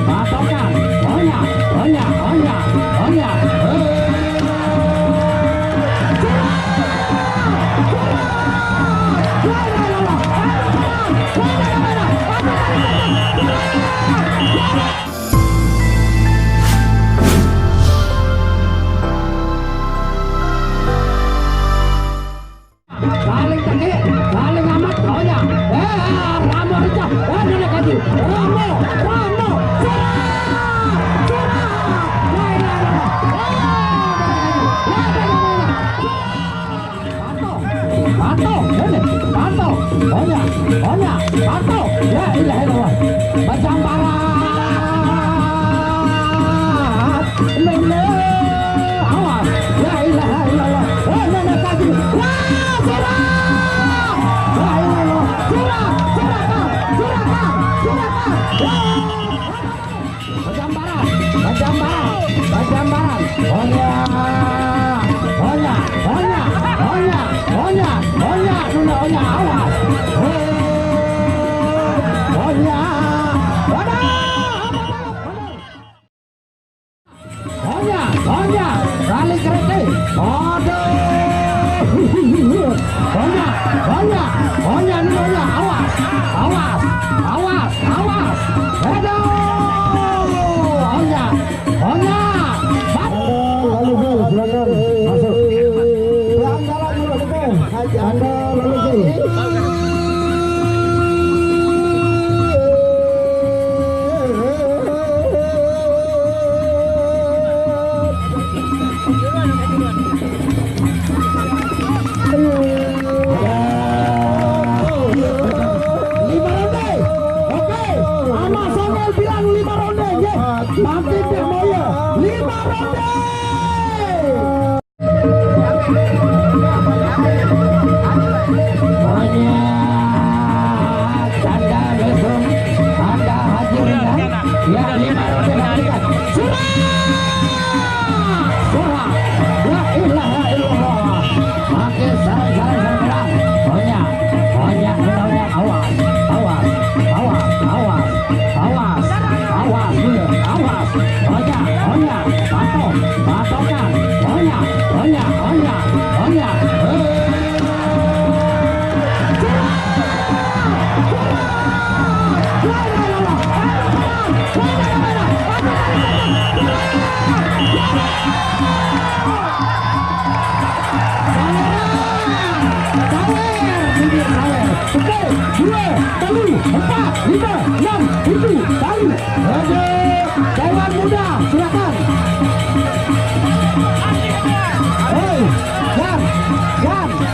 patokan, onya, onya, onya, onya. Paling tinggi, paling amat, onya. Ramo Rizal, nenek kaji, Ramo, Pato, onya, pato, ya ilaha illallah, macam barat, lele, awas, ya ilaha illallah, nenek kaji, silakan, macam barat, onya, awas, onya, kali kereta, aduh, onya, awas, aduh, onya, lalu silakan masuk, jalan dulu, Anda lalu mampir deh Moyo 5 ronde. Banyak tanda lesung, tanda haji rendah. Ya 5 ronde berikan. Surah, la ilaha illallah. Makin sarang berang. Banyak, awas. Onya, patokan, onya. Dewan muda, silakan. Jan,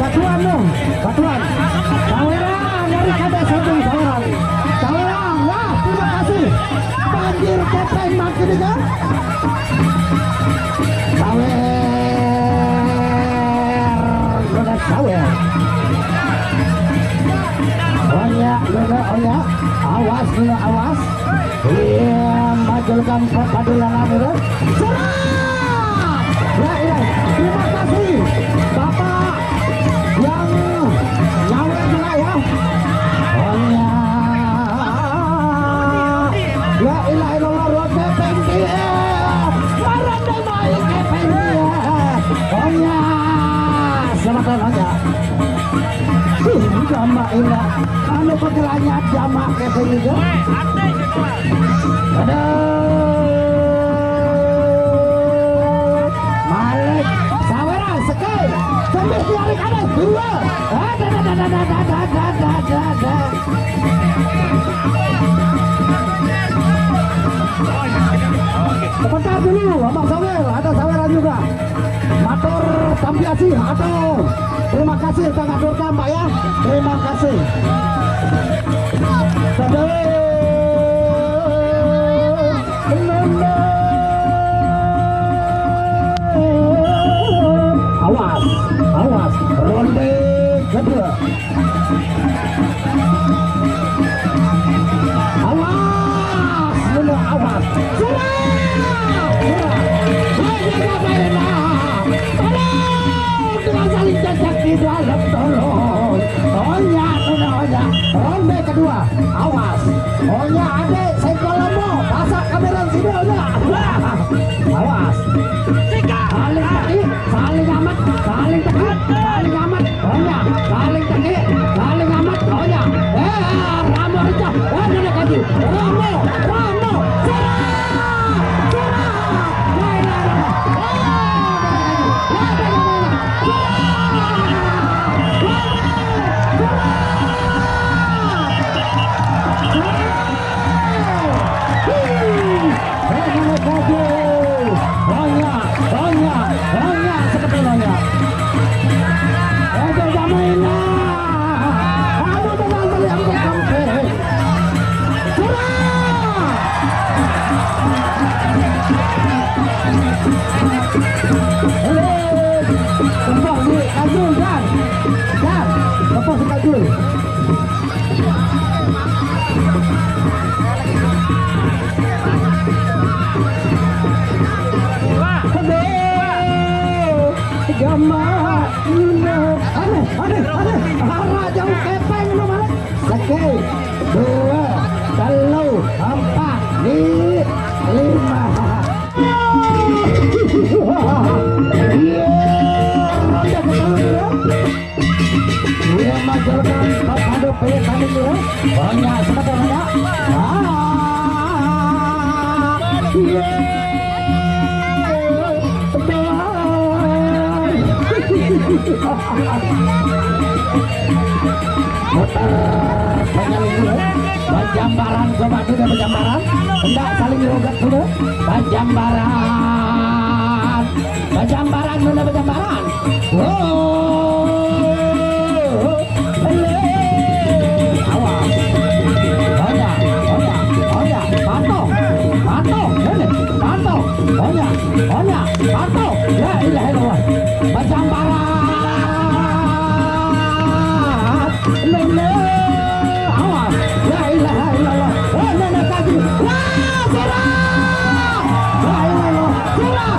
batuan dong, batuan. Saweran dari kada satu saweran. Wah, terima kasih. Banjir kepeng makin juga. Sawer. Onya, awas. Majulkan keadilan itu. Terima kasih Bapak yang nyawa juga ya. Onya, ya ilah ilallah roh kepeng dia. Marah deh main kepeng dia. Onya, selamat Onya. Jama ilah, anu pegelanya jama kepeng juga. Malik saweran sekali sambil ditarik ada 2. Sebentar dulu Abang Sawer, ada saweran juga. Matur Tampiasi, aduh. Terima kasih Kang Abdul Mbak ya. Terima kasih. Awas, ronde kedua. Awas. Tolong, dengan saling jajak di dalam tolong. Onya. ronde kedua. Awas. Ohnya adek senggol lomo. Pasang kamera videonya. Awas. Saling teki, saling amat, saling teki, saling amat. Ohnya, saling teki, saling amat. Ohnya. Ramo Rica. Nene Kaji. Ramo. Banyak sebetulnya. Bajambaran, coba sudah bajambaran. Hendak saling rogat sudah. Bajambaran, bajambaran sudah bajambaran. Pantau, ya ilaha illallah. Bajambaran, lele, awas, ya ilaha illallah. Nene Kaji, surah, ya ilallah, surah,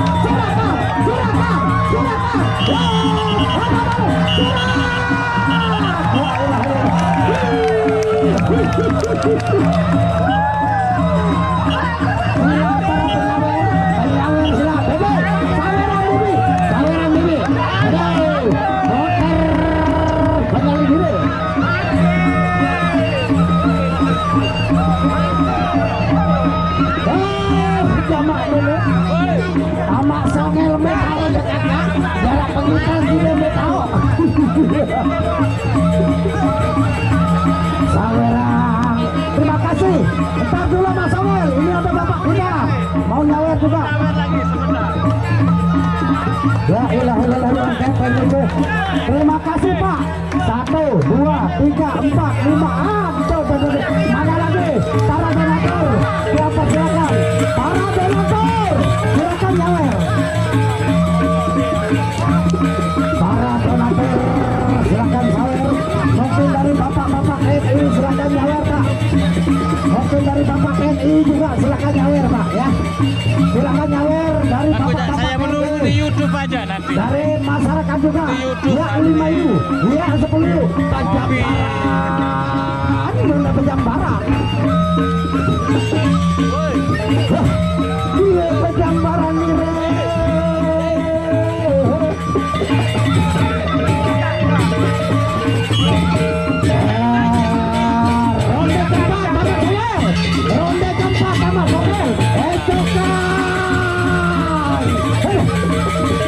Sawerang, terima kasih. Entar dulu Mas Samuel, ini ada Bapak Kuda mau nyawer juga. Ya ilah terima kasih Pak. 1, 2, 3, 4, 5. Mana lagi? Para donatur, silakan. Para donatur, silakan nyawer. Para donatur, silakan sawer. Mungkin dari bapak-bapak TNI silakan nyawer Pak. Mungkin dari bapak TNI juga silakan nyawer Pak ya. Silakan nyawer dari bapak-bapak saya menunggu di YouTube aja nanti. Dari masyarakat juga. Ya 5.000, ya 10.000. Bajambaran, bener Bajambaran. Iya Bajambaran nih. Ronde keempat sama Samuel.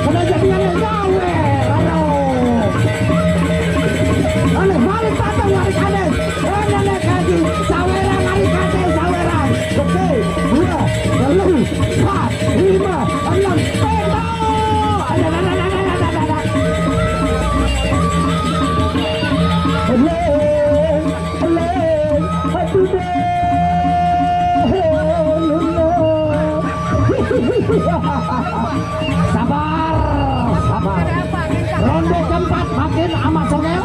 Sudah jadi yang nyawer. Aduh. Balik patah lari kanan. Nene Kaji. Sawerang lari kanan. Sawerang. Oke. 2, 4, 5, 6. Pedo. Sabar. Ronde keempat makin amat songel.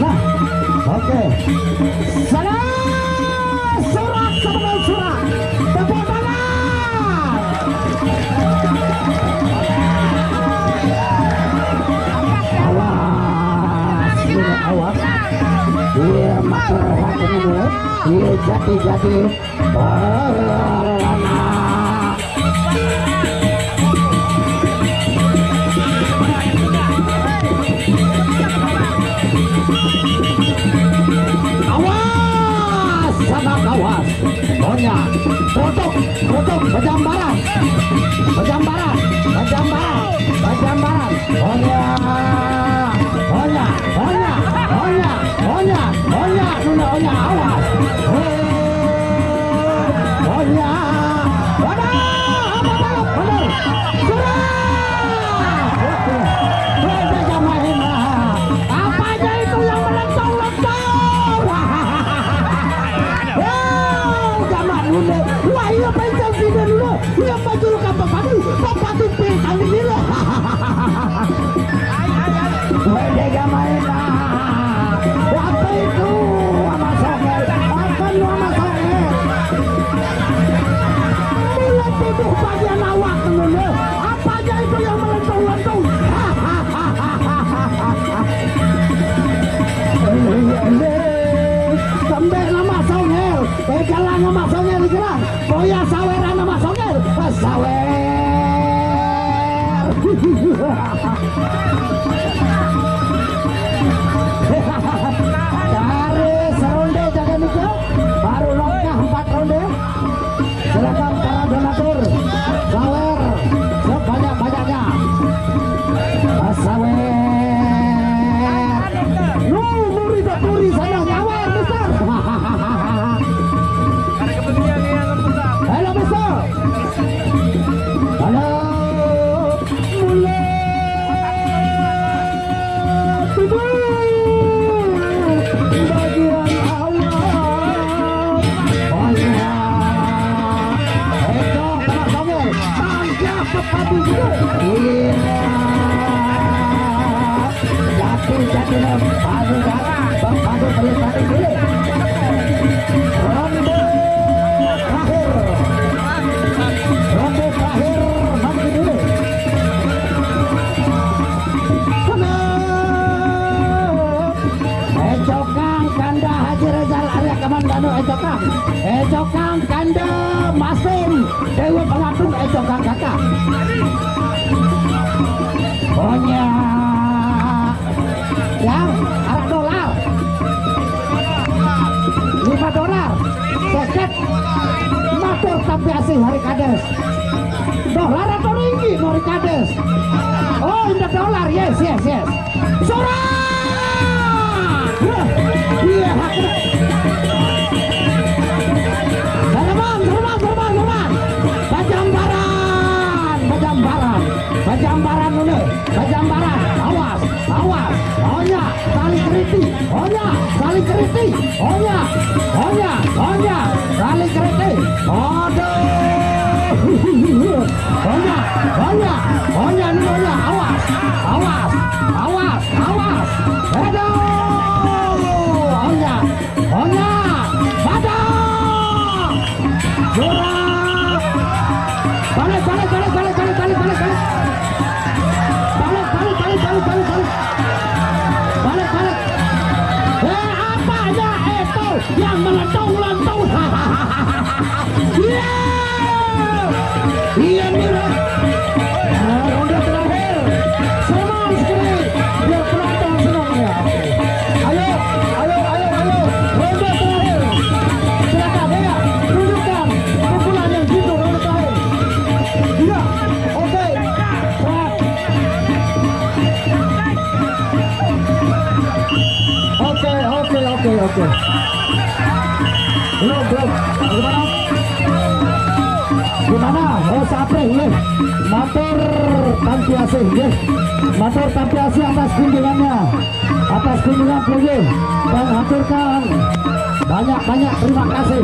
Nah, oke. Surat. Tepuk tangan. Allah. Iya matur haten dulu. Iya jadi berlana. Awas, sangat awas. Bonya, tutup, Bajambaran. Bonya, Nuna, awas. Bonya, benar. Apa aja itu yang melentong-lentong? Zaman dulu, wah iya pencet sini dulu, iya baju kapal padu pingsan ini loh. Wede main apa itu? Sama Songel, apa lu sama Songel? Mulai tuduh bagian awak dulu, apa aja itu yang melentong-lentong? Sampai nama Songel, jalan nama Songel jalan. Boya saweran nama Songel, sawer. Dari seronde jaga nikah, baru longkah 4 ronde. Silakan para donatur, sawer sebanyak-banyaknya. Sawer. Muri saya nyawer besar. Ada kepentingan yang besar. Halo besar. Halo. Mulai. Bagian awal. Bonya. Eko para songel. Tangkap pepadu juga. Iya. Jatuh padu padu perlu tadi dulu. Ronde terakhir nanti dulu. Ecokang kanda Haji Rezal Arya Kamandano Ecokang kanda Masin Dewa Pengatung Ecokang kakak. Bonya yang arah dolar $5 seket motor tapi asing hari kades dolar atau ringgit hari kades. Oh ini dolar, yes surah iya haknya terbang Bajambaran dulu awas Onya saling keriti saling keriti aduh Onya awas aduh Onya badak surah balik apa aja itu yang melentong-lentong. Iya nih ronde terakhir senang sekali biar penonton senang ya. Ayo ronde terakhir silakan ya tunjukkan pukulan yang gitu ronde terakhir. Iya oke Oke. Belum. Gimana? Oh, sampai ya. Motor Tampiasi ya. Motor Tampiasi atas kunjungannya. Atas kunjungan kunjung. Dan haturkan banyak terima kasih.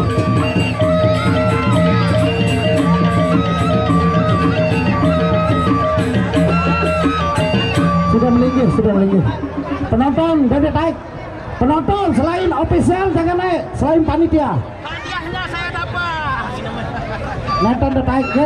Sudah melinggir. Penonton jadi naik. Penonton selain official jangan naik, selain panitia. Hadiahnya saya dapat. Nonton naik ya.